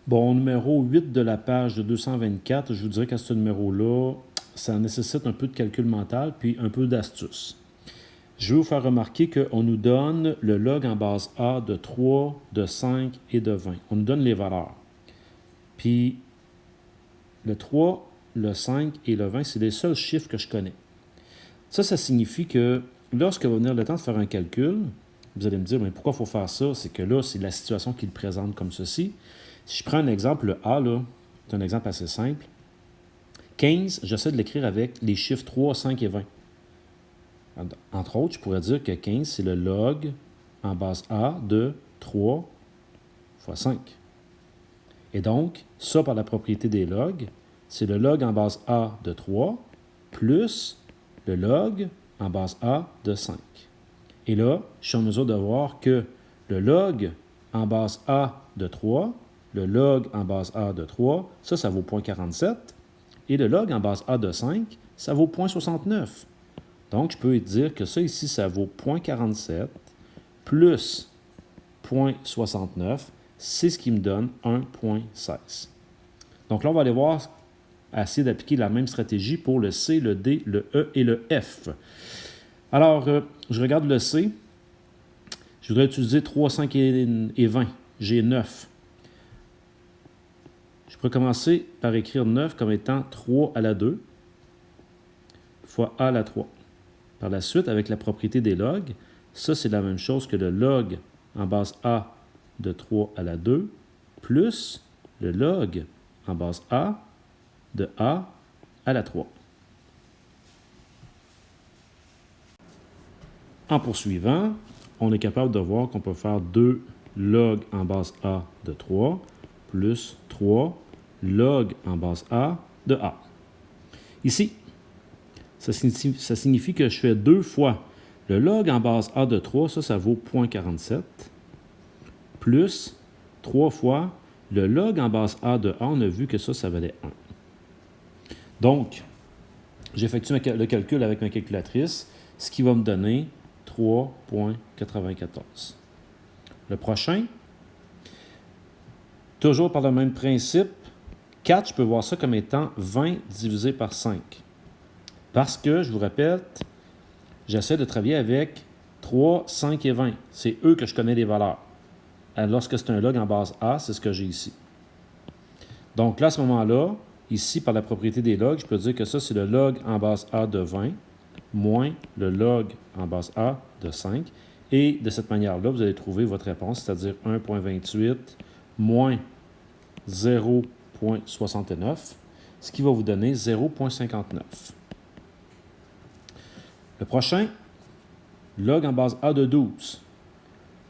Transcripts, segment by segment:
Bon, au numéro 8 de la page de 224, je vous dirais qu'à ce numéro-là, ça nécessite un peu de calcul mental puis un peu d'astuce. Je vais vous faire remarquer qu'on nous donne le log en base A de 3, de 5 et de 20. On nous donne les valeurs. Puis le 3, le 5 et le 20, c'est les seuls chiffres que je connais. Ça signifie que lorsque va venir le temps de faire un calcul, vous allez me dire, mais pourquoi il faut faire ça? C'est que là, c'est la situation qu'il présente comme ceci. Si je prends un exemple, le A, là, c'est un exemple assez simple. 15, j'essaie de l'écrire avec les chiffres 3, 5 et 20. Entre autres, je pourrais dire que 15, c'est le log en base A de 3 fois 5. Et donc, ça, par la propriété des logs, c'est le log en base A de 3 plus le log en base A de 5. Et là, je suis en mesure de voir que le log en base A de 3, le log en base A de 3, ça vaut 0.47. Et le log en base A de 5, ça vaut 0.69. Donc, je peux dire que ça ici, ça vaut 0.47 plus 0.69. C'est ce qui me donne 1.16. Donc là, on va aller voir, essayer d'appliquer la même stratégie pour le C, le D, le E et le F. Alors, je regarde le C. Je voudrais utiliser 3, 5 et 20. J'ai 9. Je pourrais commencer par écrire 9 comme étant 3 à la 2 fois A à la 3. Par la suite, avec la propriété des logs, ça, c'est la même chose que le log en base A de 3 à la 2 plus le log en base A de A à la 3. En poursuivant, on est capable de voir qu'on peut faire 2 log en base A de 3 plus 3 log en base A de A. Ici, ça signifie que je fais 2 fois le log en base A de 3, ça vaut 0.47, plus 3 fois le log en base A de A, on a vu que ça valait 1. Donc, j'effectue le calcul avec ma calculatrice, ce qui va me donner 3.94. Le prochain, toujours par le même principe, 4, je peux voir ça comme étant 20 divisé par 5. Parce que, je vous répète, j'essaie de travailler avec 3, 5 et 20. C'est eux que je connais les valeurs. Alors, lorsque c'est un log en base A, c'est ce que j'ai ici. Donc là, à ce moment-là, ici, par la propriété des logs, je peux dire que ça, c'est le log en base A de 20 moins le log en base A de 5. Et de cette manière-là, vous allez trouver votre réponse, c'est-à-dire 1.28 moins 0.69, ce qui va vous donner 0.59. Le prochain, log en base A de 12.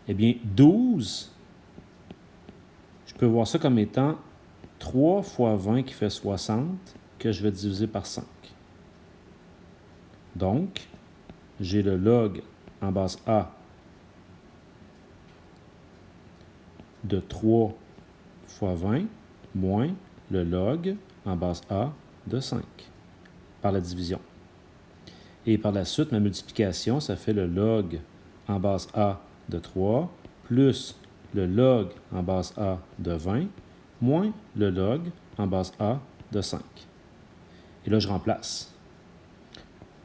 Eh bien, 12, je peux voir ça comme étant 3 fois 20 qui fait 60, que je vais diviser par 5. Donc, j'ai le log en base A de 3 fois 20 moins le log en base A de 5 par la division. Et par la suite, ma multiplication, ça fait le log en base A de 3 plus le log en base A de 20 moins le log en base A de 5. Et là, je remplace.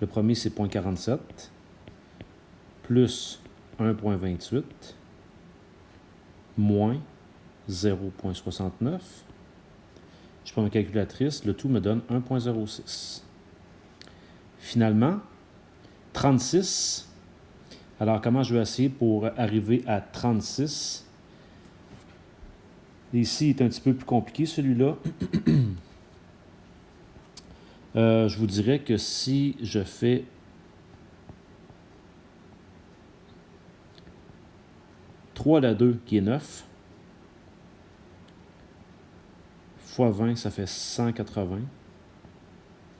Le premier, c'est 0.47 plus 1.28 moins 0.69. Je prends ma calculatrice, le tout me donne 1.06. Finalement, 36. Alors, comment je vais essayer pour arriver à 36? Ici, il est un petit peu plus compliqué, celui-là. Je vous dirais que si je fais « 3 à la 2 qui est 9, fois 20, ça fait 180,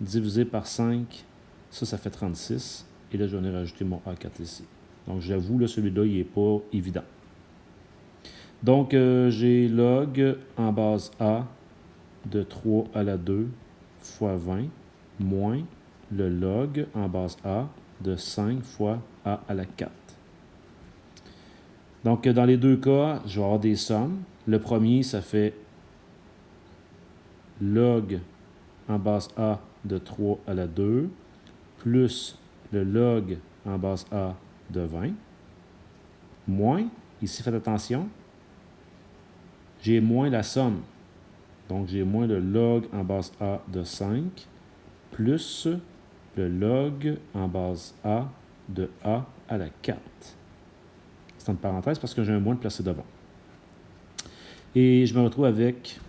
divisé par 5, ça fait 36, et là, je vais rajouter mon A4 ici. Donc, j'avoue, là, celui-là, il n'est pas évident. Donc, j'ai log en base A de 3 à la 2 fois 20 moins le log en base A de 5 fois A à la 4. Donc, dans les deux cas, je vais avoir des sommes. Le premier, ça fait log en base A de 3 à la 2, plus le log en base A de 20, moins, ici faites attention, j'ai moins la somme. Donc j'ai moins le log en base A de 5, plus le log en base A de A à la 4. C'est entre parenthèses parce que j'ai un moins de placé devant. Et je me retrouve avec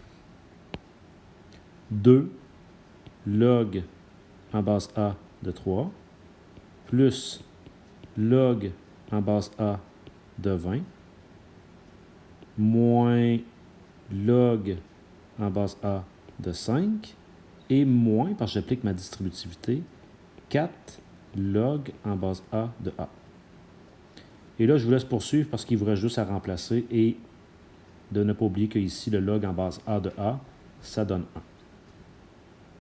2 log en base A de 3, plus log en base A de 20, moins log en base A de 5, et moins, parce que j'applique ma distributivité, 4 log en base A de A. Et là, je vous laisse poursuivre parce qu'il vous reste juste à remplacer et de ne pas oublier qu'ici, le log en base A de A, ça donne 1.